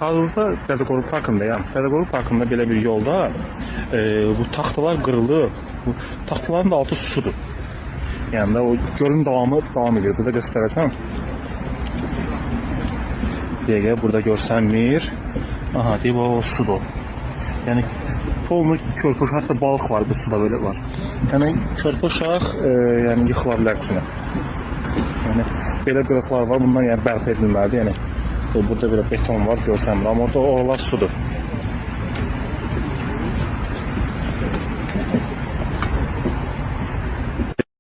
Hazırda Dədəqoru parkındayam. Dədəqoru parkında belə bir yolda bu taxtalar qırılıb. Bu taxtaların da altı sudur. Yəni də o gölün davamı davam edir. Burada göstərəcəm. Dəqiqə burada görsənmir. Aha, deyib o sudur. Yəni polnu körpü uşaq, hətta balıq var bu suda belə var. Yəni körpü uşaq yəni yıxıla bilər içinə. Yəni belə qırıqlar var. Bundan yəni bərpa edilməlidir. Yəni burada belə beton var, görsənmir. Amma orada oralar sudur.